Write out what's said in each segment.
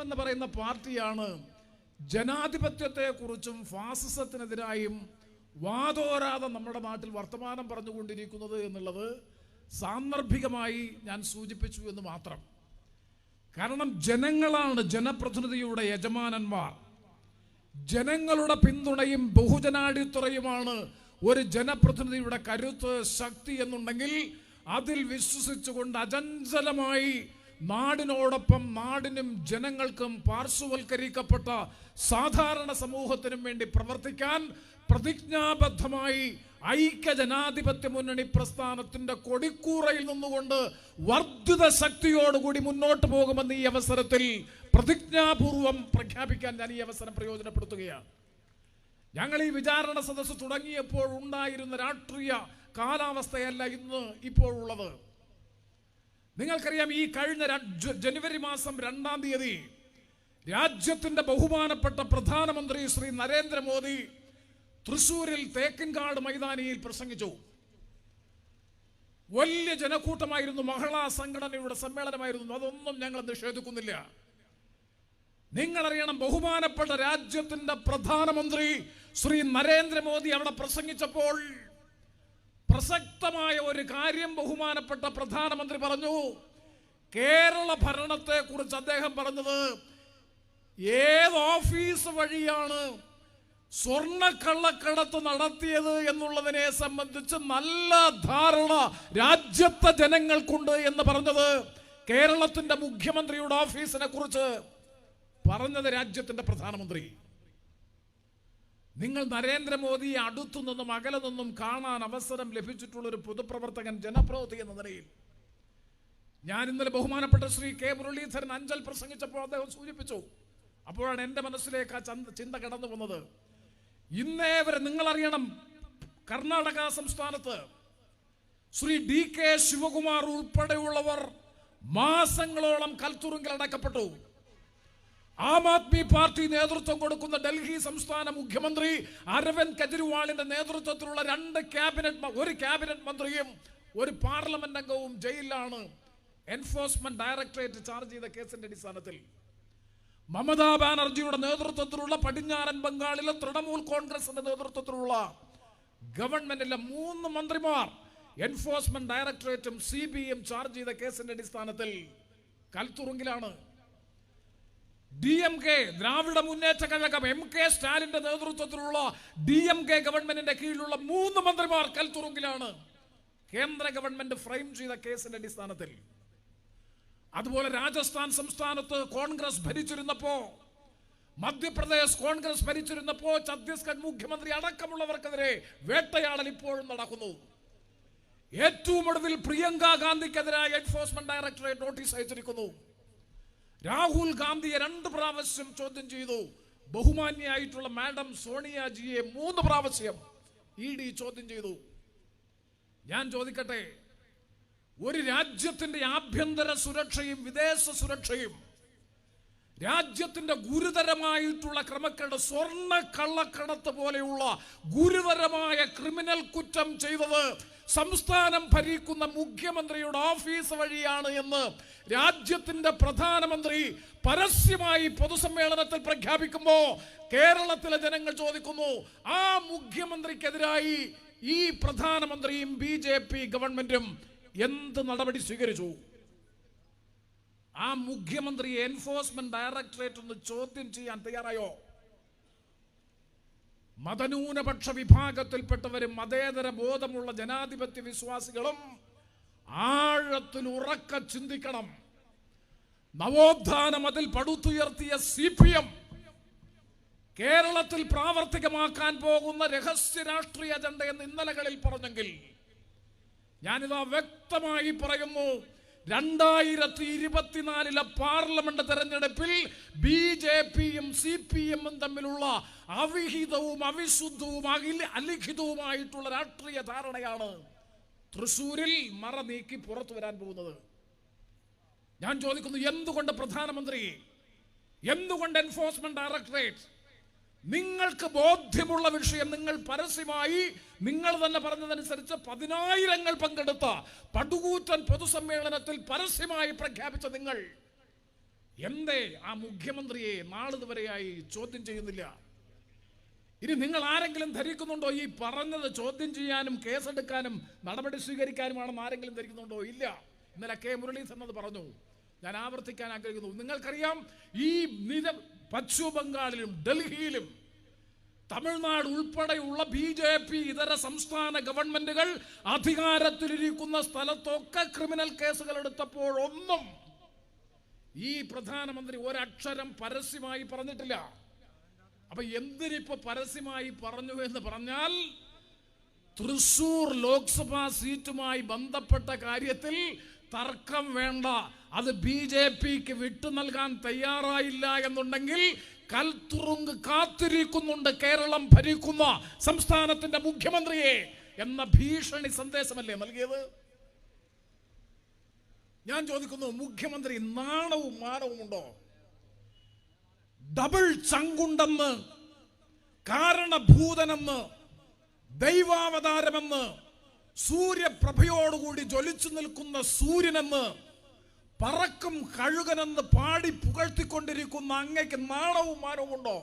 എന്ന് പറയുന്ന പാർട്ടിയാണ് ജനാധിപത്യത്തെക്കുറിച്ചും ഫാസിസത്തിനെതിരായും വാദോരാതെ നമ്മുടെ നാട്ടിൽ വർത്തമാനം പറഞ്ഞുകൊണ്ടിരിക്കുന്നത് എന്നുള്ളത് സാന്ദർഭികമായി ഞാൻ സൂചിപ്പിച്ചു എന്ന് മാത്രം. കാരണം ജനങ്ങളാണ് ജനപ്രതിനിധിയുടെ യജമാനന്മാർ. ജനങ്ങളുടെ പിന്തുണയും ബഹുജനാടിത്തറയുമാണ് ഒരു ജനപ്രതിനിധിയുടെ കരുത്ത്, ശക്തി എന്നുണ്ടെങ്കിൽ അതിൽ വിശ്വസിച്ചുകൊണ്ട് അചഞ്ചലമായി നാടിനോടൊപ്പം നാടിനും ജനങ്ങൾക്കും പാർശ്വവൽക്കരിക്കപ്പെട്ട സാധാരണ സമൂഹത്തിനും വേണ്ടി പ്രവർത്തിക്കാൻ പ്രതിജ്ഞാബദ്ധമായി ഐക്യ ജനാധിപത്യ മുന്നണി പ്രസ്ഥാനത്തിന്റെ കൊടിക്കൂറയിൽ നിന്നുകൊണ്ട് വർദ്ധിത ശക്തിയോടുകൂടി മുന്നോട്ട് പോകുമെന്ന് ഈ അവസരത്തിൽ പ്രതിജ്ഞാപൂർവം പ്രഖ്യാപിക്കാൻ ഞാൻ ഈ അവസരം പ്രയോജനപ്പെടുത്തുകയാണ്. ഞങ്ങൾ ഈ വിചാരണ സദസ്സ് തുടങ്ങിയപ്പോൾ ഉണ്ടായിരുന്ന രാഷ്ട്രീയ കാലാവസ്ഥയല്ല ഇന്ന് ഇപ്പോഴുള്ളത്. നിങ്ങൾക്കറിയാം, ഈ കഴിഞ്ഞ ജനുവരി മാസം 2-ാം തീയതി രാജ്യത്തിന്റെ ബഹുമാനപ്പെട്ട പ്രധാനമന്ത്രി ശ്രീ നരേന്ദ്രമോദി തൃശ്ശൂരിൽ തേക്കിൻകാട് മൈതാനിയിൽ പ്രസംഗിച്ചു. വലിയ ജനക്കൂട്ടമായിരുന്നു, മഹിളാ സംഘടനയുടെ സമ്മേളനമായിരുന്നു. അതൊന്നും ഞങ്ങൾ നിഷേധിക്കുന്നില്ല. നിങ്ങളറിയണം, ബഹുമാനപ്പെട്ട രാജ്യത്തിന്റെ പ്രധാനമന്ത്രി ശ്രീ നരേന്ദ്രമോദി അവിടെ പ്രസംഗിച്ചപ്പോൾ പ്രസക്തമായ ഒരു കാര്യം ബഹുമാനപ്പെട്ട പ്രധാനമന്ത്രി പറഞ്ഞു. കേരള ഭരണത്തെ കുറിച്ച് അദ്ദേഹം പറഞ്ഞത്, ഏത് ഓഫീസ് വഴിയാണ് സ്വർണ്ണക്കള്ളക്കടത്ത് നടത്തിയത് എന്നുള്ളതിനെ സംബന്ധിച്ച് നല്ല ധാരണ രാജ്യത്തെ ജനങ്ങൾക്കുണ്ട് എന്ന് പറഞ്ഞത് കേരളത്തിന്റെ മുഖ്യമന്ത്രിയുടെ ഓഫീസിനെ കുറിച്ച് പറഞ്ഞത് രാജ്യത്തിന്റെ പ്രധാനമന്ത്രി. നിങ്ങൾ നരേന്ദ്രമോദിയെ അടുത്തു നിന്നും അകലെ നിന്നും കാണാൻ അവസരം ലഭിച്ചിട്ടുള്ള ഒരു പൊതുപ്രവർത്തകൻ, ജനപ്രതിനിധി എന്ന നിലയിൽ ഞാൻ ഇന്നലെ ബഹുമാനപ്പെട്ട ശ്രീ കെ മുരളീധരൻ അഞ്ചൽ പ്രസംഗിച്ചപ്പോൾ അദ്ദേഹം സൂചിപ്പിച്ചു. അപ്പോഴാണ് എൻ്റെ മനസ്സിലേക്ക് ആ ചിന്ത കടന്നു വന്നത്. ഇന്നേ വരെ നിങ്ങളറിയണം, കർണാടക സംസ്ഥാനത്ത് ശ്രീ DK ശിവകുമാർ ഉൾപ്പെടെയുള്ളവർ മാസങ്ങളോളം കൽത്തുറുങ്കിൽ അടക്കപ്പെട്ടു. ആം ആദ്മി പാർട്ടി നേതൃത്വം കൊടുക്കുന്ന ഡൽഹി സംസ്ഥാന മുഖ്യമന്ത്രി അരവിന്ദ് കെജ്രിവാളിന്റെ നേതൃത്വത്തിലുള്ള ഒരു ക്യാബിനറ്റ് മന്ത്രിയും ഒരു പാർലമെന്റ് അംഗവും ജയിലിലാണ്. എൻഫോഴ്സ്മെന്റ് ഡയറക്ടറേറ്റ് ചാർജ് ചെയ്ത കേസിന്റെ അടിസ്ഥാനത്തിൽ മമതാ ബാനർജിയുടെ നേതൃത്വത്തിലുള്ള പടിഞ്ഞാറൻ ബംഗാളിലെ തൃണമൂൽ കോൺഗ്രസിന്റെ നേതൃത്വത്തിലുള്ള ഗവൺമെന്റിലെ 3 മന്ത്രിമാർ എൻഫോഴ്സ്മെന്റ് ഡയറക്ടറേറ്റും CBIയും ചാർജ് ചെയ്ത കേസിന്റെ അടിസ്ഥാനത്തിൽ കൽത്തുറുങ്കിലാണ്. DMK ദ്രാവിഡ മുന്നേറ്റ കഴകം MK സ്റ്റാലിന്റെ നേതൃത്വത്തിലുള്ള DMK ഗവൺമെന്റിന്റെ കീഴിലുള്ള 3 മന്ത്രിമാർ കൽത്തുറുങ്കിലാണ്, കേന്ദ്ര ഗവൺമെന്റ് ഫ്രെയിം ചെയ്ത കേസിന്റെ അടിസ്ഥാനത്തിൽ. അതുപോലെ രാജസ്ഥാൻ സംസ്ഥാനത്ത് കോൺഗ്രസ് ഭരിച്ചിരുന്നപ്പോ, മധ്യപ്രദേശ് കോൺഗ്രസ് ഭരിച്ചിരുന്നപ്പോ ഛത്തീസ്ഗഡ് മുഖ്യമന്ത്രി അടക്കമുള്ളവർക്കെതിരെ വേട്ടയാടൽ ഇപ്പോഴും നടക്കുന്നു. ഏറ്റവും ഒടുവിൽ പ്രിയങ്ക ഗാന്ധിക്കെതിരായ എൻഫോഴ്സ്മെന്റ് ഡയറക്ടറേറ്റ് നോട്ടീസ് അയച്ചിരിക്കുന്നു. രാഹുൽ ഗാന്ധിയെ 2 പ്രാവശ്യം ചോദ്യം ചെയ്തു. ബഹുമാന്യായിട്ടുള്ള മാഡം സോണിയാജിയെ 3 പ്രാവശ്യം ED ചോദ്യം ചെയ്തു. ഞാൻ ചോദിക്കട്ടെ, ഒരു രാജ്യത്തിന്റെ ആഭ്യന്തര സുരക്ഷയും വിദേശ സുരക്ഷയും രാജ്യത്തിന്റെ ഗുരുതരമായിട്ടുള്ള ക്രമക്കേട്, സ്വർണ്ണ കള്ളക്കടത്ത് പോലെയുള്ള ഗുരുതരമായ ക്രിമിനൽ കുറ്റം ചെയ്തത് സംസ്ഥാനം ഭരിക്കുന്ന മുഖ്യമന്ത്രിയുടെ ഓഫീസ് വഴിയാണ് എന്ന് രാജ്യത്തിന്റെ പ്രധാനമന്ത്രി പരസ്യമായി പൊതുസമ്മേളനത്തിൽ പ്രഖ്യാപിക്കുമ്പോ കേരളത്തിലെ ജനങ്ങൾ ചോദിക്കുന്നു, ആ മുഖ്യമന്ത്രിക്കെതിരായി ഈ പ്രധാനമന്ത്രിയും BJP ഗവൺമെന്റും എന്ത് നടപടി സ്വീകരിച്ചു? ആ മുഖ്യമന്ത്രി എൻഫോഴ്സ്മെന്റ് ഡയറക്ടറേറ്റ് ഒന്ന് ചോദ്യം ചെയ്യാൻ തയ്യാറായോ? മതന്യൂനപക്ഷ വിഭാഗത്തിൽപ്പെട്ടവരും മതേതര ബോധമുള്ള ജനാധിപത്യ വിശ്വാസികളും ആഴത്തിൽ ഉറക്ക ചിന്തിക്കണം. നവോത്ഥാനം അതിൽ പടുത്തുയർത്തിയ CPM കേരളത്തിൽ പ്രാവർത്തികമാക്കാൻ പോകുന്ന രഹസ്യ രാഷ്ട്രീയ അജണ്ട എന്ന് ഇന്നലകളിൽ പറഞ്ഞെങ്കിൽ, ഞാനിതാ വ്യക്തമായി പറയുന്നു, 2024 പാർലമെന്റ് തെരഞ്ഞെടുപ്പിൽ BJPയും CPMഉം തമ്മിലുള്ള അവിഹിതവും അവിശുദ്ധവും അലിഖിതവുമായിട്ടുള്ള രാഷ്ട്രീയ ധാരണയാണ് തൃശ്ശൂരിൽ മറ നീക്കി പുറത്തു വരാൻ പോകുന്നത്. ഞാൻ ചോദിക്കുന്നു, എന്തുകൊണ്ട് പ്രധാനമന്ത്രി, എന്തുകൊണ്ട് എൻഫോഴ്സ്മെന്റ് ഡയറക്ടറേറ്റ് നിങ്ങൾക്ക് ബോധ്യമുള്ള വിഷയം നിങ്ങൾ പരസ്യമായി നിങ്ങൾ തന്നെ പറഞ്ഞതനുസരിച്ച് 10,000 പങ്കെടുത്ത പടുകൂറ്റൻ പൊതുസമ്മേളനത്തിൽ പരസ്യമായി പ്രഖ്യാപിച്ച നിങ്ങൾ എന്തേ ആ മുഖ്യമന്ത്രിയെ നാളിതുവരെയായി ചോദ്യം ചെയ്യുന്നില്ല? ഇനി നിങ്ങൾ ആരെങ്കിലും ധരിക്കുന്നുണ്ടോ ഈ പറഞ്ഞത് ചോദ്യം ചെയ്യാനും കേസെടുക്കാനും നടപടി സ്വീകരിക്കാനുമാണെന്ന് ആരെങ്കിലും ധരിക്കുന്നുണ്ടോ? ഇല്ല. ഇന്നലെ കെ മുരളീധരൻ അത് പറഞ്ഞു. ഞാൻ ആവർത്തിക്കാൻ ആഗ്രഹിക്കുന്നു. നിങ്ങൾക്കറിയാം, ഈ പശ്ചിമ ബംഗാളിലും ഡൽഹിയിലും തമിഴ്നാട് ഉൾപ്പെടെയുള്ള BJP ഇതര സംസ്ഥാന ഗവൺമെന്റുകൾ അധികാരത്തിലിരിക്കുന്ന സ്ഥലത്തൊക്കെ ക്രിമിനൽ കേസുകൾ എടുത്തപ്പോഴൊന്നും ഈ പ്രധാനമന്ത്രി ഒരക്ഷരം പരസ്യമായി പറഞ്ഞിട്ടില്ല. അപ്പൊ എന്തിനിപ്പോ പരസ്യമായി പറഞ്ഞു എന്ന് പറഞ്ഞാൽ, തൃശൂർ ലോക്സഭാ സീറ്റുമായി ബന്ധപ്പെട്ട കാര്യത്തിൽ തർക്കം വേണ്ട, അത് BJPക്ക് വിട്ടു നൽകാൻ തയ്യാറായില്ല എന്നുണ്ടെങ്കിൽ കൽത്തുറുങ്ക് കാത്തിരിക്കുന്നുണ്ട് കേരളം ഭരിക്കുന്ന സംസ്ഥാനത്തിന്റെ മുഖ്യമന്ത്രിയെ എന്ന ഭീഷണി സന്ദേശമല്ലേ നൽകിയത്? ഞാൻ ചോദിക്കുന്നു, മുഖ്യമന്ത്രി നാണവും മാനവും ഉണ്ടോ? ഡബിൾ ചങ്കുണ്ടെന്ന്, കാരണഭൂതനെന്ന്, ദൈവാവതാരമെന്ന്, സൂര്യപ്രഭയോടുകൂടി ജ്വലിച്ചു നിൽക്കുന്ന സൂര്യനെന്ന്, പറക്കും കഴുകനെന്ന് പാടി പുകഴ്ത്തിക്കൊണ്ടിരിക്കുന്ന അങ്ങയ്ക്ക് നാണവും മാനവും ഉണ്ടോ?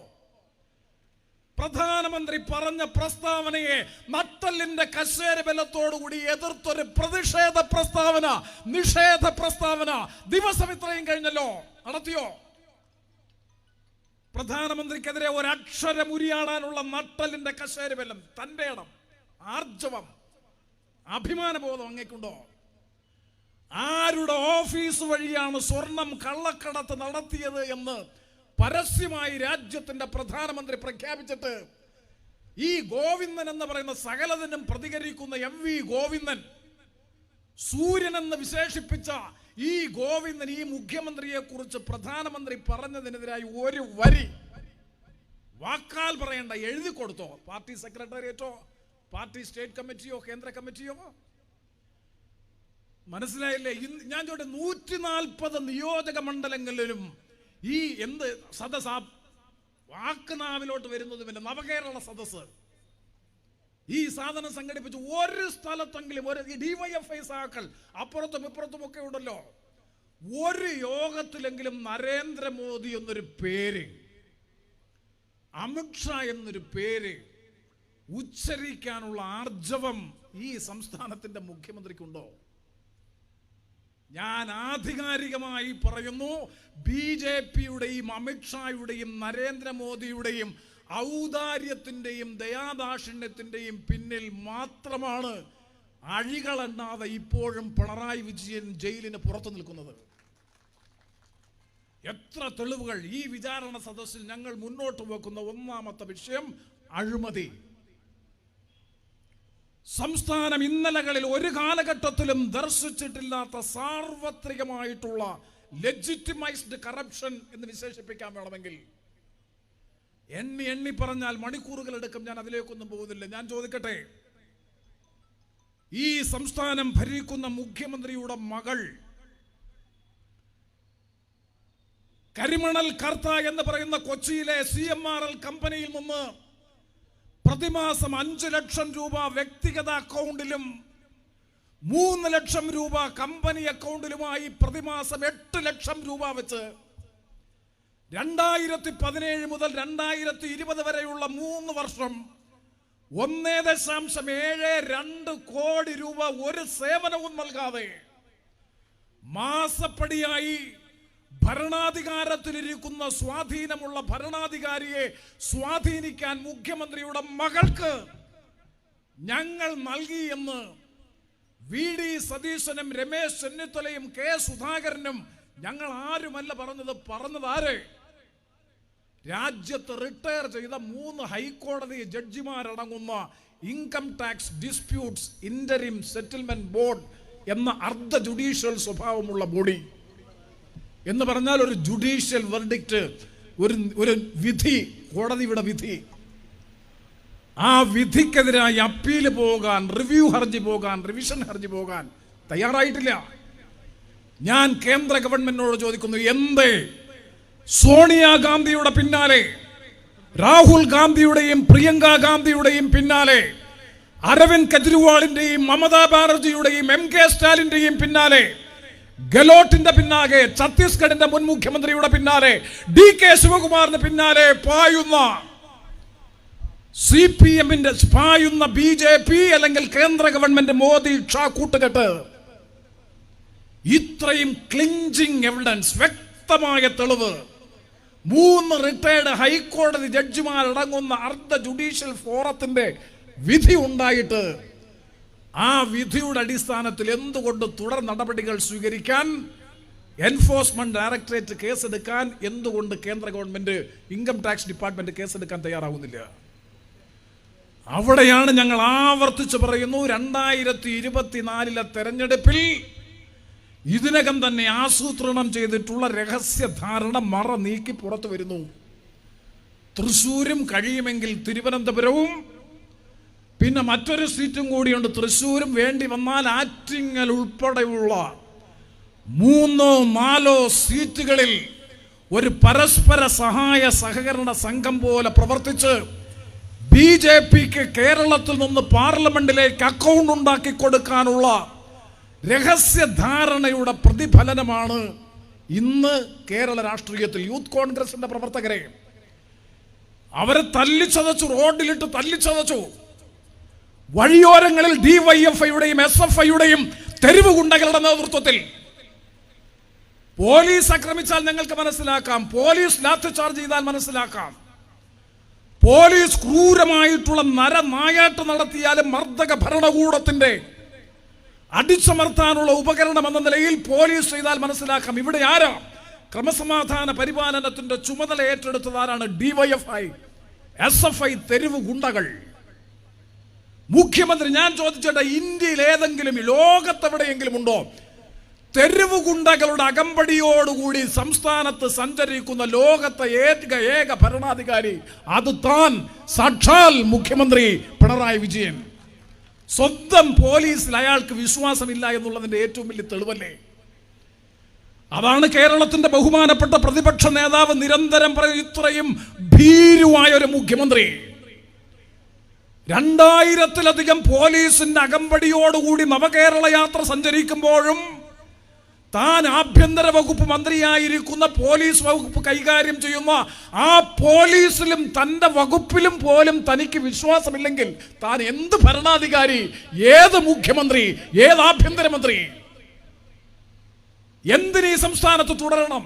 പ്രധാനമന്ത്രി പറഞ്ഞ പ്രസ്താവനയെ നട്ടലിന്റെ കസേര ബലത്തോടുകൂടി എതിർത്തൊരു പ്രതിഷേധ പ്രസ്താവന, നിഷേധ പ്രസ്താവന ദിവസം ഇത്രയും കഴിഞ്ഞല്ലോ, നടത്തിയോ? പ്രധാനമന്ത്രിക്കെതിരെ ഒരക്ഷരം ഉരിയാടാനുള്ള നട്ടലിന്റെ കസേര ബലം, തന്റെ ഇടം, ആർജവം, അഭിമാനബോധം അങ്ങേക്കുണ്ടോ? ആരുടെ ഓഫീസ് വഴിയാണ് സ്വർണം കള്ളക്കടത്ത് നടത്തിയത് എന്ന് പരസ്യമായി രാജ്യത്തിന്റെ പ്രധാനമന്ത്രി പ്രഖ്യാപിച്ചിട്ട് ഈ ഗോവിന്ദൻ എന്ന് പറയുന്ന സകലതിനും പ്രതികരിക്കുന്ന MV ഗോവിന്ദൻ, സൂര്യൻ എന്ന് വിശേഷിപ്പിച്ച ഈ ഗോവിന്ദൻ ഈ മുഖ്യമന്ത്രിയെ കുറിച്ച് പ്രധാനമന്ത്രി പറഞ്ഞതിനെതിരായി ഒരു വരി വാക്കാൽ പറയണ്ട, എഴുതി കൊടുത്തോ? പാർട്ടി സെക്രട്ടേറിയറ്റോ, പാർട്ടി സ്റ്റേറ്റ് കമ്മിറ്റിയോ, കേന്ദ്ര കമ്മിറ്റിയോ? മനസ്സിലായില്ലേ? ഞാൻ ചോട്ടെ, 140 നിയോജക മണ്ഡലങ്ങളിലും ഈ എന്ത് സദസ്, വാക്കുനാവിലോട്ട് വരുന്നതുമില്ല, നവകേരള സദസ് ഈ സാധനം സംഘടിപ്പിച്ച് ഒരു സ്ഥലത്തെങ്കിലും ഒരു DYFI സഹാക്കൾ അപ്പുറത്തും ഇപ്പുറത്തും ഒക്കെ ഉണ്ടല്ലോ, ഒരു യോഗത്തിലെങ്കിലും നരേന്ദ്രമോദി എന്നൊരു പേര്, അമിത്ഷാ എന്നൊരു പേര് ഉച്ചരിക്കാനുള്ള ആർജവം ഈ സംസ്ഥാനത്തിന്റെ മുഖ്യമന്ത്രിക്കുണ്ടോ? ഞാൻ ആധികാരികമായി പറയുന്നു, BJPയുടെയും അമിത്ഷായുടെയും നരേന്ദ്രമോദിയുടെയും ഔദാര്യത്തിന്റെയും ദയാദാക്ഷിണ്യത്തിന്റെയും പിന്നിൽ മാത്രമാണ് അഴികളെണ്ണാതെ ഇപ്പോഴും പിണറായി വിജയൻ ജയിലിന് പുറത്തു നിൽക്കുന്നത്. എത്ര തെളിവുകൾ! ഈ വിചാരണ സദസ്സിൽ ഞങ്ങൾ മുന്നോട്ട് വെക്കുന്ന ഒന്നാമത്തെ വിഷയം അഴിമതി. സംസ്ഥാനം ഇന്നലകളിൽ ഒരു കാലഘട്ടത്തിലും ദർശിച്ചിട്ടില്ലാത്ത സാർവത്രികമായിട്ടുള്ള ലെജിറ്റിമൈസ്ഡ് കറപ്ഷൻ എന്ന് വിശേഷിപ്പിക്കാൻ വേണമെങ്കിൽ എണ്ണി പറഞ്ഞാൽ മണിക്കൂറുകൾ എടുക്കും. ഞാൻ അതിലേക്കൊന്നും പോകുന്നില്ല. ഞാൻ ചോദിക്കട്ടെ, ഈ സംസ്ഥാനം ഭരിക്കുന്ന മുഖ്യമന്ത്രിയുടെ മകൾ കരിമണൽ കർത്ത എന്ന് പറയുന്ന കൊച്ചിയിലെ CMRL കമ്പനിയിൽ നിന്ന് പ്രതിമാസം 5 ലക്ഷം രൂപ വ്യക്തിഗത അക്കൗണ്ടിലും 3 ലക്ഷം രൂപ കമ്പനി അക്കൗണ്ടിലുമായി പ്രതിമാസം 8 ലക്ഷം രൂപ വെച്ച് 2017 മുതൽ 2020 വരെയുള്ള 3 വർഷം 1.72 കോടി രൂപ ഒരു സേവനവും നൽകാതെ മാസപ്പടിയായി ഭരണാധികാരത്തിലിരിക്കുന്ന സ്വാധീനമുള്ള ഭരണാധികാരിയെ സ്വാധീനിക്കാൻ മുഖ്യമന്ത്രിയുടെ മകൾക്ക് ഞങ്ങൾ നൽകി എന്ന് VD സതീശനും രമേശ് ചെന്നിത്തലയും K സുധാകരനും ഞങ്ങൾ ആരുമല്ല പറഞ്ഞത് ആര്? രാജ്യത്ത് റിട്ടയർ ചെയ്ത 3 ഹൈക്കോടതി ജഡ്ജിമാരടങ്ങുന്ന income tax disputes interim settlement board എന്ന അർദ്ധ ജുഡീഷ്യൽ സ്വഭാവമുള്ള ബോഡി എന്ന് പറഞ്ഞാൽ ഒരു ജുഡീഷ്യൽ വെർഡിക്റ്റ്, ഒരു വിധി, കോടതിയുടെ വിധി, ആ വിധിക്കെതിരായി അപ്പീൽ പോകാൻ, റിവ്യൂ ഹർജി പോകാൻ, റിവിഷൻ ഹർജി പോകാൻ തയ്യാറായിട്ടില്ല. ഞാൻ കേന്ദ്ര ഗവൺമെന്റിനോട് ചോദിക്കുന്നു, എന്തേ സോണിയാഗാന്ധിയുടെ പിന്നാലെ രാഹുൽ ഗാന്ധിയുടെയും പ്രിയങ്ക ഗാന്ധിയുടെയും പിന്നാലെ, അരവിന്ദ് കെജ്രിവാളിന്റെയും മമതാ ബാനർജിയുടെയും MK സ്റ്റാലിന്റെയും പിന്നാലെ, ഗെലോട്ടിന്റെ പിന്നാലെ, ഛത്തീസ്ഗഡിന്റെ മുൻ മുഖ്യമന്ത്രിയുടെ പിന്നാലെ, DK ശിവകുമാറിന് പിന്നാലെ പായുന്ന CPMന്റെ പായുന്ന BJP അല്ലെങ്കിൽ കേന്ദ്ര ഗവൺമെന്റ് മോദി ഷാ കൂട്ടുകെട്ട് ഇത്രയും ക്ലിഞ്ചിങ് എവിഡൻസ്, വ്യക്തമായ തെളിവ്, 3 റിട്ടയർഡ് ഹൈക്കോടതി ജഡ്ജിമാരടങ്ങുന്ന അർദ്ധ ജുഡീഷ്യൽ ഫോറത്തിന്റെ വിധി ഉണ്ടായിട്ട് ആ വിധിയുടെ അടിസ്ഥാനത്തിൽ എന്തുകൊണ്ട് തുടർ നടപടികൾ സ്വീകരിക്കാൻ, എൻഫോഴ്സ്മെന്റ് ഡയറക്ടറേറ്റ് കേസെടുക്കാൻ എന്തുകൊണ്ട് കേന്ദ്ര ഗവൺമെന്റ് ഇൻകം ടാക്സ് ഡിപ്പാർട്ട്മെന്റ് കേസെടുക്കാൻ തയ്യാറാവുന്നില്ല? അവിടെയാണ് ഞങ്ങൾ ആവർത്തിച്ച് പറയുന്നു, 2024 തെരഞ്ഞെടുപ്പിൽ ഇതിനകം തന്നെ ആസൂത്രണം ചെയ്തിട്ടുള്ള രഹസ്യധാരണ മറ നീക്കി പുറത്തു വരുന്നു. തൃശ്ശൂരും കഴിയുമെങ്കിൽ തിരുവനന്തപുരവും, പിന്നെ മറ്റൊരു സീറ്റും കൂടിയുണ്ട് തൃശ്ശൂരും, വേണ്ടി വന്നാൽ ആറ്റിങ്ങൽ ഉൾപ്പെടെയുള്ള 3-4 സീറ്റുകളിൽ ഒരു പരസ്പര സഹായ സഹകരണ സംഘം പോലെ പ്രവർത്തിച്ച് BJPക്ക് കേരളത്തിൽ നിന്ന് പാർലമെന്റിലേക്ക് അക്കൗണ്ട് ഉണ്ടാക്കി കൊടുക്കാനുള്ള രഹസ്യധാരണയുടെ പ്രതിഫലനമാണ് ഇന്ന് കേരള രാഷ്ട്രീയത്തിൽ യൂത്ത് കോൺഗ്രസിന്റെ പ്രവർത്തകരെ അവരെ തല്ലിച്ചതച്ചു, റോഡിലിട്ട് തല്ലിച്ചതച്ചു. വഴിയോരങ്ങളിൽ DYFIയുടെയും SFIയുടെയും തെരുവ് ഗുണ്ടകളുടെ നേതൃത്വത്തിൽ പോലീസ് ആക്രമിച്ചാൽ ഞങ്ങൾക്ക് മനസ്സിലാക്കാം, പോലീസ് ലാത്തി ചാർജ് ചെയ്താൽ മനസ്സിലാക്കാം, പോലീസ് ക്രൂരമായിട്ടുള്ള നരനായാട്ട് നടത്തിയാലും മർദ്ദക ഭരണകൂടത്തിന്റെ അടിച്ചമർത്താനുള്ള ഉപകരണം എന്ന നിലയിൽ പോലീസ് ചെയ്താൽ മനസ്സിലാക്കാം. ഇവിടെ ആരാ ക്രമസമാധാന പരിപാലനത്തിന്റെ ചുമതല ഏറ്റെടുത്തതാരാണ്? DYFI, SFI, തെരുവ് ഗുണ്ടകൾ. മുഖ്യമന്ത്രി, ഞാൻ ചോദിച്ചേട്ടാ, ഇന്ത്യയിൽ ഏതെങ്കിലും ലോകത്തെവിടെയെങ്കിലും ഉണ്ടോ തെരുവ് ഗുണ്ടകളുടെ അകമ്പടിയോടുകൂടി സംസ്ഥാനത്ത് സഞ്ചരിക്കുന്ന ലോകത്തെ ഏക ഭരണാധികാരി? അത് താൻ, സാക്ഷാൽ മുഖ്യമന്ത്രി പിണറായി വിജയൻ. സ്വന്തം പോലീസിൽ അയാൾക്ക് വിശ്വാസമില്ല എന്നുള്ളതിന്റെ ഏറ്റവും വലിയ തെളിവല്ലേ? അതാണ് കേരളത്തിന്റെ ബഹുമാനപ്പെട്ട പ്രതിപക്ഷ നേതാവ് നിരന്തരം പറയും, ഇത്രയും ഭീരുവായ ഒരു മുഖ്യമന്ത്രി 2000-ലധികം പോലീസിന്റെ അകമ്പടിയോടുകൂടി നവകേരള യാത്ര സഞ്ചരിക്കുമ്പോഴും താൻ ആഭ്യന്തര വകുപ്പ് മന്ത്രിയായിരിക്കുന്ന പോലീസ് വകുപ്പ് കൈകാര്യം ചെയ്യുന്ന ആ പോലീസിലും തന്റെ വകുപ്പിലും പോലും തനിക്ക് വിശ്വാസമില്ലെങ്കിൽ താൻ എന്ത് ഭരണാധികാരി, ഏത് മുഖ്യമന്ത്രി, ഏത് ആഭ്യന്തരമന്ത്രി? എന്തിനീ സംസ്ഥാനത്ത് തുടരണം?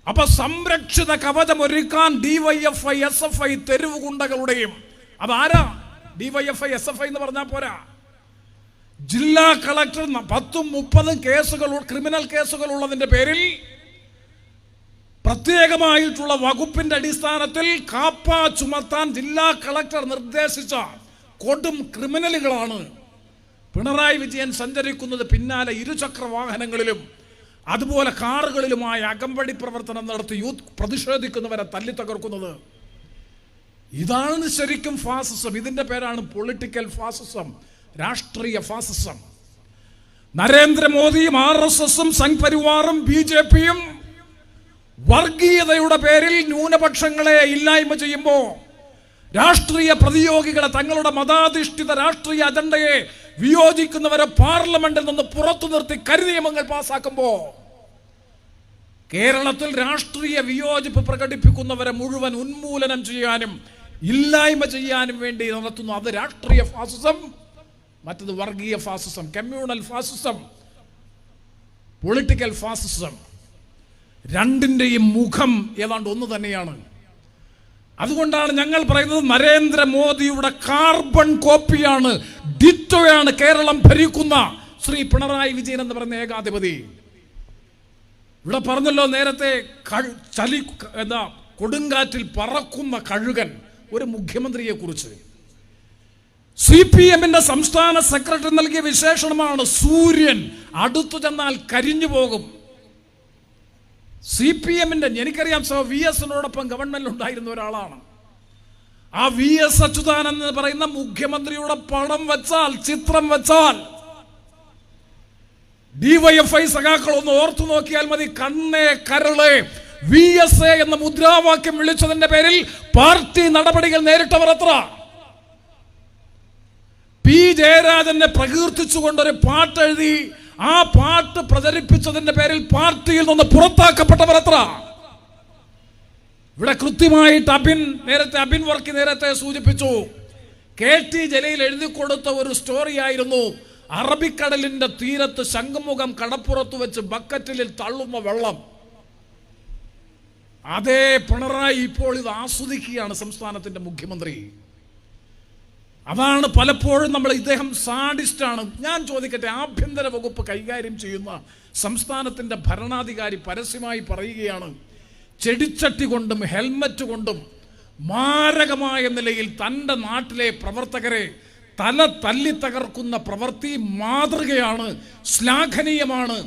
അപ്പൊ സംരക്ഷിത കവചം ഒരുക്കാൻ DYFI, SFI, തെരുവ് ഗുണ്ടകളുടെയും, അതാരാ? DYFI, SFI എന്ന് പറഞ്ഞാൽ പോരാ, ജില്ലാ കളക്ടർ 10-30 കേസുകൾ, ക്രിമിനൽ കേസുകൾ ഉള്ളതിന്റെ പേരിൽ പ്രത്യേകമായിട്ടുള്ള വകുപ്പിന്റെ അടിസ്ഥാനത്തിൽ കാപ്പ ചുമത്താൻ ജില്ലാ കളക്ടർ നിർദ്ദേശിച്ച കൊടും ക്രിമിനലുകളാണ് പിണറായി വിജയൻ സഞ്ചരിക്കുന്നത്. പിന്നാലെ ഇരുചക്ര വാഹനങ്ങളിലും അതുപോലെ കാറുകളിലുമായ അകമ്പടി പ്രവർത്തനം നടത്തി യൂത്ത് പ്രതിഷേധിക്കുന്നവരെ തല്ലി തകർക്കുന്നത്. ഇതാണ് ശരിക്കും ഫാസിസം. ഇതിന്റെ പേരാണ് പൊളിറ്റിക്കൽ ഫാസിസം, രാഷ്ട്രീയ ഫാസിസം. നരേന്ദ്രമോദിയും RSSും സംഘ് പരിവാറും BJPയും വർഗീയതയുടെ പേരിൽ ന്യൂനപക്ഷങ്ങളെ ഇല്ലായ്മ ചെയ്യുമ്പോൾ, രാഷ്ട്രീയ പ്രതിയോഗികളെ, തങ്ങളുടെ മതാധിഷ്ഠിത രാഷ്ട്രീയ അജണ്ടയെ വിയോജിക്കുന്നവരെ പാർലമെന്റിൽ നിന്ന് പുറത്തു നിർത്തി കരിനിയമങ്ങൾ പാസാക്കുമ്പോൾ, കേരളത്തിൽ രാഷ്ട്രീയ വിയോജിപ്പ് പ്രകടിപ്പിക്കുന്നവരെ മുഴുവൻ ഉന്മൂലനം ചെയ്യാനും ഇല്ലായ്മ ചെയ്യാനും വേണ്ടി നടത്തുന്നു. അത് രാഷ്ട്രീയ ഫാസിസം, മറ്റത് വർഗീയ ഫാസിസം, കമ്മ്യൂണൽ ഫാസിസം, പൊളിറ്റിക്കൽ ഫാസിസം. രണ്ടിൻ്റെയും മുഖം ഏതാണ്ട് ഒന്ന് തന്നെയാണ്. അതുകൊണ്ടാണ് ഞങ്ങൾ പറയുന്നത്, നരേന്ദ്രമോദിയുടെ കാർബൺ കോപ്പിയാണ്, ഡിറ്റോയാണ് കേരളം ഭരിക്കുന്ന ശ്രീ പിണറായി വിജയൻ എന്ന് പറയുന്ന ഏകാധിപതി. ഇവിടെ പറഞ്ഞല്ലോ നേരത്തെ, കൊടുങ്കാറ്റിൽ പറക്കുന്ന കഴുകൻ, ഒരു മുഖ്യമന്ത്രിയെ കുറിച്ച് CPMന്റെ സംസ്ഥാന സെക്രട്ടറി നൽകിയ വിശേഷണമാണ് സൂര്യൻ, അടുത്തു ചെന്നാൽ കരിഞ്ഞു പോകും. CPMന്റെ, എനിക്കറിയാം, VSനോടൊപ്പം ഗവൺമെന്റിൽ ഉണ്ടായിരുന്ന ഒരാളാണ്. ആ VS അച്യുതാനന്ദൻ എന്ന് പറയുന്ന മുഖ്യമന്ത്രിയുടെ പടം വെച്ചാൽ, ചിത്രം വെച്ചാൽ, DYFI സഖാക്കൾ ഒന്ന് ഓർത്തു നോക്കിയാൽ മതി, കണ്ണേ കരളെ VSA എന്ന മുദ്രാവാക്യം വിളിച്ചതിന്റെ പേരിൽ പാർട്ടി നടപടികൾ നേരിട്ടവർ എത്ര? പി ജയരാജനെ പ്രകീർത്തിച്ചുകൊണ്ടൊരു പാട്ട് എഴുതി ആ പാട്ട് പ്രചരിപ്പിച്ചതിന്റെ പേരിൽ പാർട്ടിയിൽ നിന്ന് പുറത്താക്കപ്പെട്ടവർ എത്ര? ഇവിടെ കൃത്യമായിട്ട് അബിൻ വർക്കി നേരത്തെ സൂചിപ്പിച്ചു. KT ജലീൽ എഴുതി കൊടുത്ത ഒരു സ്റ്റോറി ആയിരുന്നു അറബിക്കടലിന്റെ തീരത്ത് ശംഖുമുഖം കടപ്പുറത്ത് വെച്ച് ബക്കറ്റിൽ തള്ളുന്ന വെള്ളം. അതേ പിണറായി ഇപ്പോൾ ഇത് ആസ്വദിക്കുകയാണ്, സംസ്ഥാനത്തിന്റെ മുഖ്യമന്ത്രി. അതാണ് പലപ്പോഴും നമ്മൾ ഇദ്ദേഹം സാഡിസ്റ്റാണ്. ഞാൻ ചോദിക്കട്ടെ, ആഭ്യന്തര വകുപ്പ് കൈകാര്യം ചെയ്യുന്ന സംസ്ഥാനത്തിന്റെ ഭരണാധികാരി പരസ്യമായി പറയുകയാണ്, ചെടിച്ചട്ടി കൊണ്ടും ഹെൽമറ്റ് കൊണ്ടും മാരകമായ നിലയിൽ തൻ്റെ നാട്ടിലെ പ്രവർത്തകരെ തല തല്ലി തകർക്കുന്ന പ്രവൃത്തി മാതൃകയാണ്, ശ്ലാഘനീയമാണ്,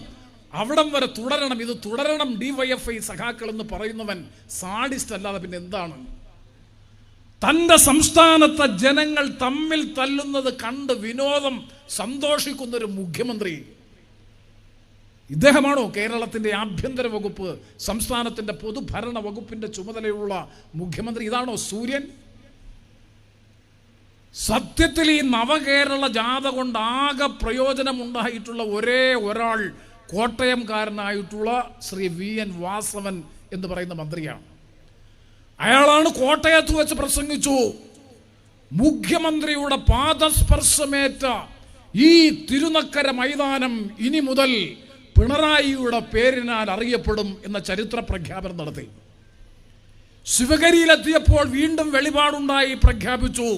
അവിടം വരെ തുടരണം, ഇത് തുടരണം DYFI സഖാക്കൾ എന്ന് പറയുന്നവൻ സാഡിസ്റ്റ് അല്ലാതെ പിന്നെ എന്താണ്? തൻ്റെ സംസ്ഥാനത്തെ ജനങ്ങൾ തമ്മിൽ തല്ലുന്നത് കണ്ട് വിനോദം സന്തോഷിക്കുന്നൊരു മുഖ്യമന്ത്രി ഇദ്ദേഹമാണോ കേരളത്തിന്റെ ആഭ്യന്തര വകുപ്പ്, സംസ്ഥാനത്തിന്റെ പൊതുഭരണ വകുപ്പിന്റെ ചുമതലയുള്ള മുഖ്യമന്ത്രി? ഇതാണോ സൂര്യൻ? സത്യത്തിൽ ഈ നവകേരള ജാഥ കൊണ്ട് ആകെ പ്രയോജനമുണ്ടായിട്ടുള്ള ഒരേ ഒരാൾ കോട്ടയംകാരനായിട്ടുള്ള ശ്രീ VN വാസവൻ എന്ന് പറയുന്ന മന്ത്രിയാണ്. അയാളാണ് കോട്ടയത്ത് വെച്ച് പ്രസംഗിച്ചു, മുഖ്യമന്ത്രിയുടെ പാദസ്പർശമേറ്റ ഈ തിരുനക്കര മൈതാനം ഇനി മുതൽ പിണറായിയുടെ പേരിനാൽ അറിയപ്പെടും എന്ന ചരിത്ര പ്രഖ്യാപനം നടത്തി. ശിവഗിരിയിലെത്തിയപ്പോൾ വീണ്ടും വെളിപാടുണ്ടായി പ്രഖ്യാപിച്ചു,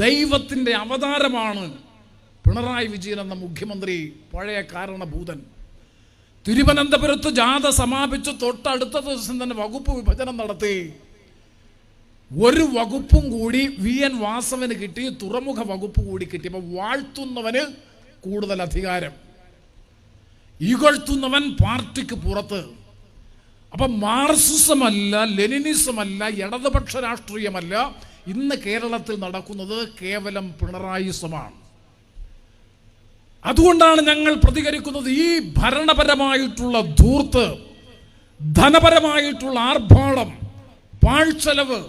ദൈവത്തിന്റെ അവതാരമാണ് പിണറായി വിജയൻ എന്ന മുഖ്യമന്ത്രി, പഴയ കാരണഭൂതൻ. തിരുവനന്തപുരത്ത് ജാഥ സമാപിച്ച് തൊട്ടടുത്ത ദിവസം തന്നെ വകുപ്പ് വിഭജനം നടത്തി. ഒരു വകുപ്പും കൂടി VN വാസവന് കിട്ടി, തുറമുഖ വകുപ്പ് കൂടി കിട്ടി. അപ്പൊ വാഴ്ത്തുന്നവന് കൂടുതൽ അധികാരം, ഇകഴ്ത്തുന്നവൻ പാർട്ടിക്ക് പുറത്ത്. അപ്പൊ മാർക്സിസമല്ല, ലെനിനിസമല്ല, ഇടതുപക്ഷ രാഷ്ട്രീയമല്ല ഇന്ന് കേരളത്തിൽ നടക്കുന്നത്, കേവലം പിണറായിസമാണ്. അതുകൊണ്ടാണ് ഞങ്ങൾ പ്രതികരിക്കുന്നത്. ഈ ഭരണപരമായിട്ടുള്ള ധൂർത്ത്, ധനപരമായിട്ടുള്ള ആർഭാടം, പാഴ്ചെലവ്,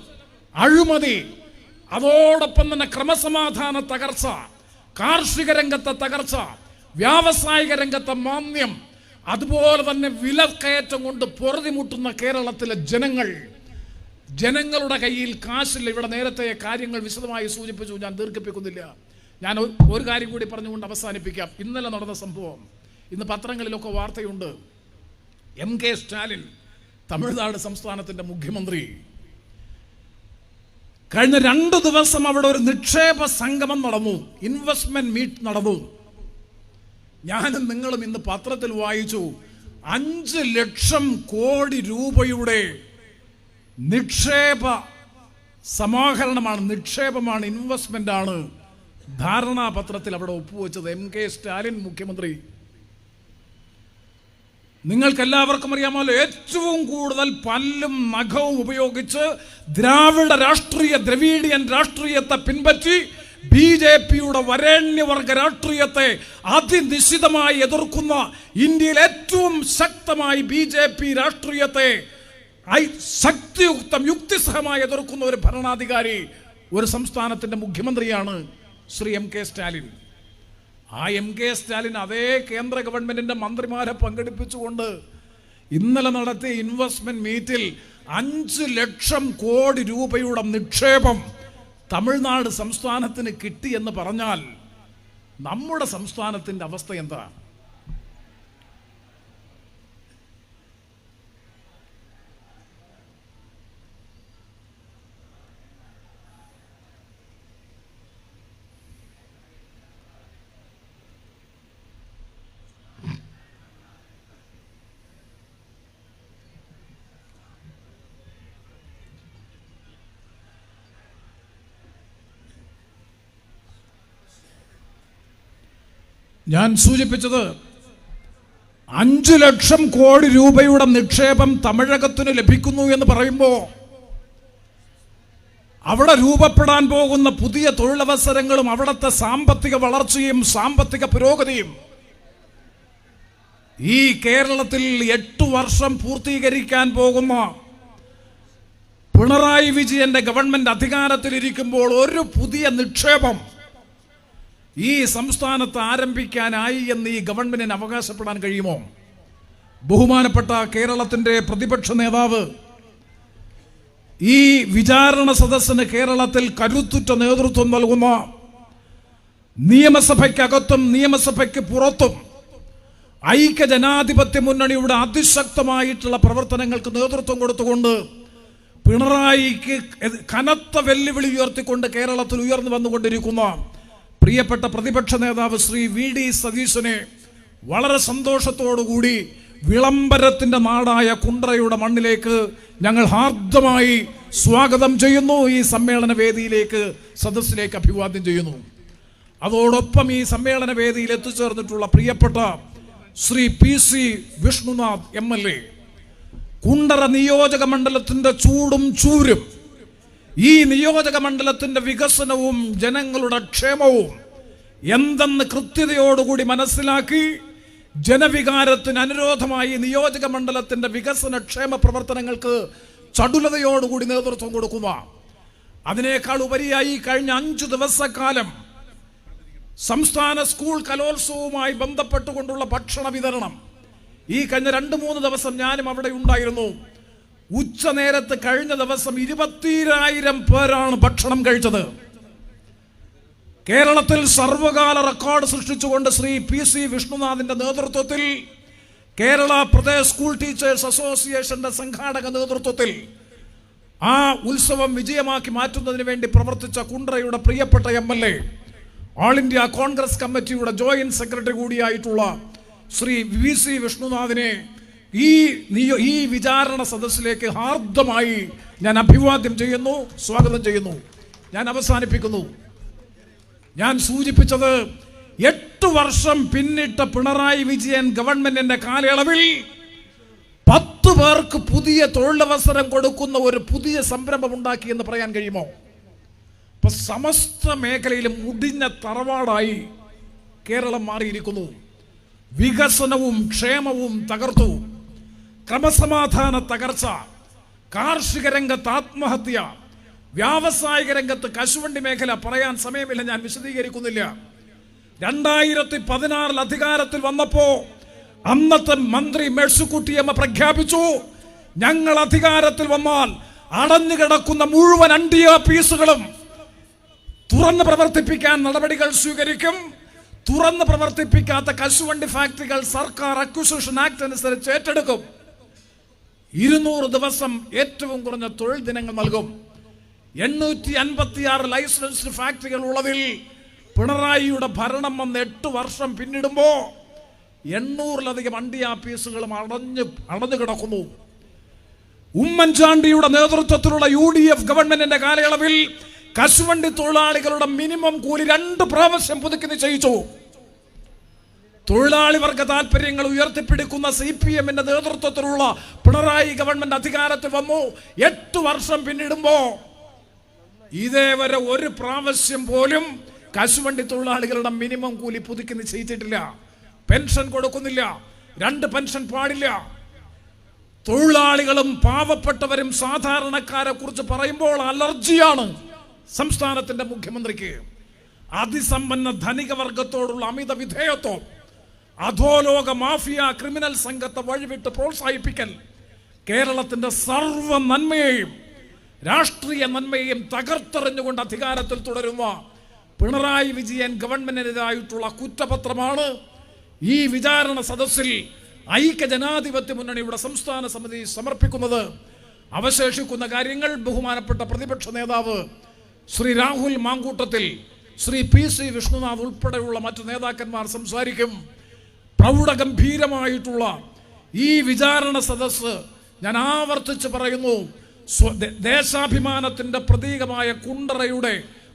അഴിമതി, അതോടൊപ്പം തന്നെ ക്രമസമാധാന തകർച്ച, കാർഷിക രംഗത്തെ തകർച്ച, വ്യാവസായിക രംഗത്തെ മാന്ദ്യം, അതുപോലെ തന്നെ വിലക്കയറ്റം കൊണ്ട് പൊറുതിമുട്ടുന്ന കേരളത്തിലെ ജനങ്ങളുടെ കയ്യിൽ കാശില്ല. ഇവിടെ നേരത്തെ കാര്യങ്ങൾ വിശദമായി സൂചിപ്പിച്ചു, ഞാൻ ദീർഘിപ്പിക്കുന്നില്ല. ഞാൻ ഒരു കാര്യം കൂടി പറഞ്ഞുകൊണ്ട് അവസാനിപ്പിക്കാം. ഇന്നലെ നടന്ന സംഭവം ഇന്ന് പത്രങ്ങളിലൊക്കെ വാർത്തയുണ്ട്. MK സ്റ്റാലിൻ, തമിഴ്നാട് സംസ്ഥാനത്തിന്റെ മുഖ്യമന്ത്രി, കഴിഞ്ഞ 2 ദിവസം അവിടെ ഒരു നിക്ഷേപ സംഗമം നടന്നു, ഇൻവെസ്റ്റ്മെന്റ് മീറ്റ് നടന്നു. ഞാനും നിങ്ങളും ഇന്ന് പത്രത്തിൽ വായിച്ചു, 5 ലക്ഷം കോടി രൂപയുടെ നിക്ഷേപ സമാഹരണമാണ്, നിക്ഷേപമാണ്, ഇൻവെസ്റ്റ്മെന്റ് ആണ് ധാരണാപത്രത്തിൽ അവിടെ ഒപ്പുവെച്ചത് MK സ്റ്റാലിൻ മുഖ്യമന്ത്രി. നിങ്ങൾക്കെല്ലാവർക്കും അറിയാമല്ലോ, ഏറ്റവും കൂടുതൽ പല്ലും നഖവും ഉപയോഗിച്ച് ദ്രാവിഡിയൻ രാഷ്ട്രീയത്തെ പിൻപറ്റി BJPയുടെ വരേണ്യവർഗ രാഷ്ട്രീയത്തെ അതിനിശ്ചിതമായി എതിർക്കുന്ന, ഇന്ത്യയിൽ ഏറ്റവും ശക്തമായി BJP രാഷ്ട്രീയത്തെ ശക്തിയുക്തം യുക്തിസഹമായി എതിർക്കുന്ന ഒരു ഭരണാധികാരി, ഒരു സംസ്ഥാനത്തിന്റെ മുഖ്യമന്ത്രിയാണ് ശ്രീ MK സ്റ്റാലിൻ. ആ MK സ്റ്റാലിൻ അതേ കേന്ദ്ര ഗവൺമെന്റിന്റെ മന്ത്രിമാരെ പങ്കെടുപ്പിച്ചുകൊണ്ട് ഇന്നലെ നടത്തിയ ഇൻവെസ്റ്റ്മെന്റ് മീറ്റിൽ 5 ലക്ഷം കോടി രൂപയുടെ നിക്ഷേപം തമിഴ്നാട് സംസ്ഥാനത്തിന് കിട്ടി എന്ന് പറഞ്ഞാൽ നമ്മുടെ സംസ്ഥാനത്തിന്റെ അവസ്ഥ എന്താ? ഞാൻ സൂചിപ്പിച്ചത് 5 ലക്ഷം കോടി രൂപയുടെ നിക്ഷേപം തമിഴകത്തിന് ലഭിക്കുന്നു എന്ന് പറയുമ്പോൾ അവിടെ രൂപപ്പെടാൻ പോകുന്ന പുതിയ തൊഴിലവസരങ്ങളും അവിടുത്തെ സാമ്പത്തിക വളർച്ചയും സാമ്പത്തിക പുരോഗതിയും ഈ കേരളത്തിൽ 8 വർഷം പൂർത്തീകരിക്കാൻ പോകുന്ന പിണറായി വിജയന്റെ ഗവൺമെന്റ് അധികാരത്തിലിരിക്കുമ്പോൾ ഒരു പുതിയ നിക്ഷേപം ഈ സംസ്ഥാനത്ത് ആരംഭിക്കാനായി എന്ന് ഈ ഗവൺമെന്റിന് അവകാശപ്പെടാൻ കഴിയുമോ? ബഹുമാനപ്പെട്ട കേരളത്തിന്റെ പ്രതിപക്ഷ നേതാവ് ഈ വിചാരണ സദസ്സിന് കേരളത്തിൽ കരുത്തുറ്റ നേതൃത്വം നൽകുന്ന നിയമസഭയ്ക്കകത്തും നിയമസഭയ്ക്ക് പുറത്തും ഐക്യ ജനാധിപത്യ മുന്നണിയുടെ അതിശക്തമായിട്ടുള്ള പ്രവർത്തനങ്ങൾക്ക് നേതൃത്വം കൊടുത്തുകൊണ്ട് പിണറായിക്ക് കനത്ത വെല്ലുവിളി ഉയർത്തിക്കൊണ്ട് കേരളത്തിൽ ഉയർന്നു വന്നുകൊണ്ടിരിക്കുന്ന പ്രിയപ്പെട്ട പ്രതിപക്ഷ നേതാവ് ശ്രീ VD സതീശനെ വളരെ സന്തോഷത്തോടുകൂടി വിളംബരത്തിന്റെ നാടായ കുണ്ട്രയുടെ മണ്ണിലേക്ക് ഞങ്ങൾ ഹാർദമായി സ്വാഗതം ചെയ്യുന്നു. ഈ സമ്മേളന വേദിയിലേക്ക് സദസ്സിലേക്ക് അഭിവാദ്യം ചെയ്യുന്നു. അതോടൊപ്പം ഈ സമ്മേളന വേദിയിൽ എത്തിച്ചേർന്നിട്ടുള്ള പ്രിയപ്പെട്ട ശ്രീ PC വിഷ്ണുനാഥ് MLA, കുണ്ടറ നിയോജക മണ്ഡലത്തിന്റെ ചൂടും ചൂരും, ഈ നിയോജക മണ്ഡലത്തിന്റെ വികസനവും ജനങ്ങളുടെ ക്ഷേമവും എന്തെന്ന് കൃത്യതയോടുകൂടി മനസ്സിലാക്കി ജനവികാരത്തിന് അനുരോധമായി നിയോജക മണ്ഡലത്തിന്റെ വികസന ക്ഷേമ പ്രവർത്തനങ്ങൾക്ക് ചടുലതയോടുകൂടി നേതൃത്വം കൊടുക്കുക. അതിനേക്കാൾ ഉപരിയായി കഴിഞ്ഞ 5 ദിവസക്കാലം സംസ്ഥാന സ്കൂൾ കലോത്സവവുമായി ബന്ധപ്പെട്ടുകൊണ്ടുള്ള ഭക്ഷണ വിതരണം, ഈ കഴിഞ്ഞ 2-3 ദിവസം ഞാനും അവിടെ ഉണ്ടായിരുന്നു. ഉച്ച നേരത്ത് കഴിഞ്ഞ ദിവസം 20,000 പേരാണ് ഭക്ഷണം കഴിച്ചത്. കേരളത്തിൽ സർവകാല റെക്കോർഡ് സൃഷ്ടിച്ചുകൊണ്ട് ശ്രീ PC വിഷ്ണുനാഥിന്റെ നേതൃത്വത്തിൽ കേരള പ്രദേശ് സ്കൂൾ ടീച്ചേഴ്സ് അസോസിയേഷന്റെ സംഘാടക നേതൃത്വത്തിൽ ആ ഉത്സവം വിജയമാക്കി മാറ്റുന്നതിന് വേണ്ടി പ്രവർത്തിച്ച കുണ്ട്രയുടെ പ്രിയപ്പെട്ട MLA, ഓൾ ഇന്ത്യ കോൺഗ്രസ് കമ്മിറ്റിയുടെ ജോയിന്റ് സെക്രട്ടറി കൂടിയായിട്ടുള്ള ശ്രീ VC വിഷ്ണുനാഥിനെ ഈ വിചാരണ സദസ്സിലേക്ക് ഹാർദമായി ഞാൻ അഭിവാദ്യം ചെയ്യുന്നു, സ്വാഗതം ചെയ്യുന്നു. ഞാൻ അവസാനിപ്പിക്കുന്നു. ഞാൻ സൂചിപ്പിച്ചത് 8 വർഷം പിന്നിട്ട പിണറായി വിജയൻ ഗവൺമെന്റിന്റെ കാലയളവിൽ 10 പേർക്ക് പുതിയ തൊഴിലവസരം കൊടുക്കുന്ന ഒരു പുതിയ സംരംഭം ഉണ്ടാക്കി എന്ന് പറയാൻ കഴിയുമോ? ഇപ്പൊ സമസ്ത മേഖലയിലും മുടിഞ്ഞ തറവാടായി കേരളം മാറിയിരിക്കുന്നു. വികസനവും ക്ഷേമവും തകർത്തു. ക്രമസമാധാന തകർച്ച, കാർഷിക രംഗത്ത് ആത്മഹത്യ, വ്യാവസായിക രംഗത്ത് കശുവണ്ടി മേഖല പറയാൻ സമയമില്ല, ഞാൻ വിശദീകരിക്കുന്നില്ല. 2016 അധികാരത്തിൽ വന്നപ്പോ അന്നത്തെ മന്ത്രി മേഴ്സിക്കുട്ടിയമ്മ പ്രഖ്യാപിച്ചു, ഞങ്ങൾ അധികാരത്തിൽ വന്നാൽ അടഞ്ഞുകിടക്കുന്ന മുഴുവൻ NDA തുറന്ന് പ്രവർത്തിപ്പിക്കാൻ നടപടികൾ സ്വീകരിക്കും. തുറന്ന് പ്രവർത്തിപ്പിക്കാത്ത കശുവണ്ടി ഫാക്ടറികൾ സർക്കാർ അക്വിസിഷൻ ആക്ട് അനുസരിച്ച് ഏറ്റെടുക്കും. 200 ദിവസം ഏറ്റവും കുറഞ്ഞ തൊഴിൽ ദിനങ്ങൾ നൽകും. 856 ലൈസൻസ്ഡ് ഫാക്ടറികൾ ഉള്ളതിൽ പിണറായിയുടെ ഭരണം വന്ന് 8 വർഷം പിന്നിടുമ്പോ 800-ലധികം NDA അടഞ്ഞു കിടക്കുന്നു. ഉമ്മൻചാണ്ടിയുടെ നേതൃത്വത്തിലുള്ള UDF ഗവൺമെന്റിന്റെ കാലയളവിൽ കശുവണ്ടി തൊഴിലാളികളുടെ മിനിമം കൂലി 2 പ്രാവശ്യം പുതുക്കി നിശ്ചയിച്ചു. തൊഴിലാളി വർഗ താല്പര്യങ്ങൾ ഉയർത്തിപ്പിടിക്കുന്ന CPM-ന്റെ നേതൃത്വത്തിലുള്ള പിണറായി ഗവൺമെന്റ് അധികാരത്തിൽ വന്നു. 8 വർഷം പിന്നിടുമ്പോ ഇതേവരെ 1 പ്രാവശ്യം പോലും കശുവണ്ടി തൊഴിലാളികളുടെ മിനിമം കൂലി പുതുക്കി നിശ്ചയിച്ചിട്ടില്ല. പെൻഷൻ കൊടുക്കുന്നില്ല. 2 പെൻഷൻ പാടില്ല. തൊഴിലാളികളും പാവപ്പെട്ടവരും സാധാരണക്കാരെ കുറിച്ച് പറയുമ്പോൾ അലർജിയാണ് സംസ്ഥാനത്തിന്റെ മുഖ്യമന്ത്രിക്ക്. അതിസമ്പന്ന ധനിക വർഗത്തോടുള്ള അമിത വിധേയത്വം, അധോലോക മാഫിയ ക്രിമിനൽ സംഘത്തെ വഴിവിട്ട് പ്രോത്സാഹിപ്പിക്കൽ, കേരളത്തിന്റെ സർവ്വ നന്മയെയും രാഷ്ട്രീയ നന്മയെയും തകർത്തെറിഞ്ഞുകൊണ്ട് അധികാരത്തിൽ തുടരുന്ന പിണറായി വിജയൻ ഗവൺമെന്റിനെതിരായിട്ടുള്ള കുറ്റപത്രമാണ് ഈ വിചാരണ സദസ്സിൽ ഐക്യ ജനാധിപത്യ മുന്നണിയുടെ സംസ്ഥാന സമിതി സമർപ്പിക്കുന്നത്. അവശേഷിക്കുന്ന കാര്യങ്ങൾ ബഹുമാനപ്പെട്ട പ്രതിപക്ഷ നേതാവ് ശ്രീ രാഹുൽ മാങ്കൂട്ടത്തിൽ, ശ്രീ PC വിഷ്ണുനാഥ് ഉൾപ്പെടെയുള്ള മറ്റു നേതാക്കന്മാർ സംസാരിക്കും. പ്രൗഢഗംഭീരമായിട്ടുള്ള ഈ വിചാരണ സദസ്സ് ഞാൻ ആവർത്തിച്ച് പറയുന്നു, ദേശാഭിമാനത്തിന്റെ പ്രതീകമായ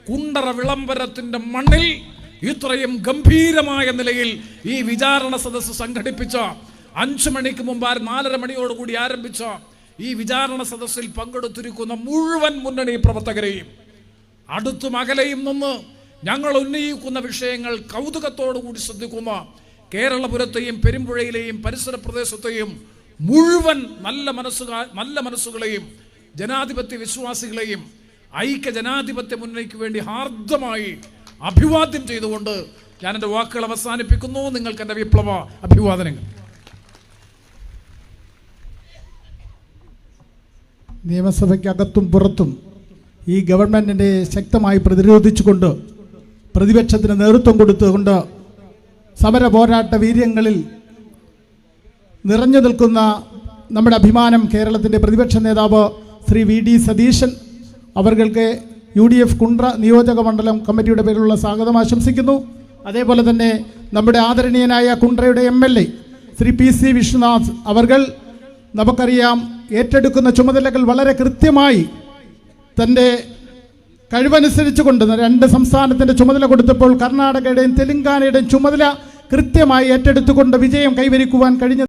കുണ്ടറ വിളംബരത്തിന്റെ മണ്ണിൽ ഇത്രയും ഗംഭീരമായ നിലയിൽ ഈ വിചാരണ സദസ്സ് സംഘടിപ്പിച്ച 5 മണിക്ക് മുമ്പ് 4:30 മണിയോടുകൂടി ആരംഭിച്ച ഈ വിചാരണ സദസ്സിൽ പങ്കെടുത്തിരിക്കുന്ന മുഴുവൻ മുന്നണി പ്രവർത്തകരെയും അടുത്തും അകലെയും നിന്ന് ഞങ്ങൾ ഉന്നയിക്കുന്ന വിഷയങ്ങൾ കൗതുകത്തോടുകൂടി ശ്രദ്ധിക്കുന്ന കേരളപുരത്തെയും പെരുമ്പുഴയിലെയും പരിസര പ്രദേശത്തെയും മുഴുവൻ നല്ല മനസ്സുകളെയും ജനാധിപത്യ വിശ്വാസികളെയും ഐക്യ ജനാധിപത്യ മുന്നണിക്ക് വേണ്ടി ഹാർദമായി അഭിവാദ്യം ചെയ്തുകൊണ്ട് ഞാൻ എൻ്റെ വാക്കുകൾ അവസാനിപ്പിക്കുന്നു. നിങ്ങൾക്ക് എൻ്റെ വിപ്ലവ അഭിവാദനങ്ങൾ. നിയമസഭയ്ക്കകത്തും പുറത്തും ഈ ഗവൺമെൻറ്റിനെ ശക്തമായി പ്രതിരോധിച്ചുകൊണ്ട് പ്രതിപക്ഷത്തിന് നേതൃത്വം കൊടുത്തുകൊണ്ട് സമര പോരാട്ട വീര്യങ്ങളിൽ നിറഞ്ഞു നിൽക്കുന്ന നമ്മുടെ അഭിമാനം കേരളത്തിൻ്റെ പ്രതിപക്ഷ നേതാവ് ശ്രീ വി ഡി സതീശൻ അവർക്ക് UDF കുണ്ട്ര നിയോജക മണ്ഡലം കമ്മിറ്റിയുടെ പേരിലുള്ള സ്വാഗതം ആശംസിക്കുന്നു. അതേപോലെ തന്നെ നമ്മുടെ ആദരണീയനായ കുണ്ട്രയുടെ MLA ശ്രീ PC വിശ്വനാഥ് അവർ നമുക്കറിയാം ഏറ്റെടുക്കുന്ന ചുമതലകൾ വളരെ കൃത്യമായി തൻ്റെ കഴിവനുസരിച്ചുകൊണ്ട് 2 സംസ്ഥാനത്തിൻ്റെ ചുമതല കൊടുത്തപ്പോൾ കർണാടകയുടെയും തെലങ്കാനയുടെയും ചുമതല കൃത്യമായി ഏറ്റെടുത്തുകൊണ്ട് വിജയം കൈവരിക്കുവാൻ കഴിഞ്ഞ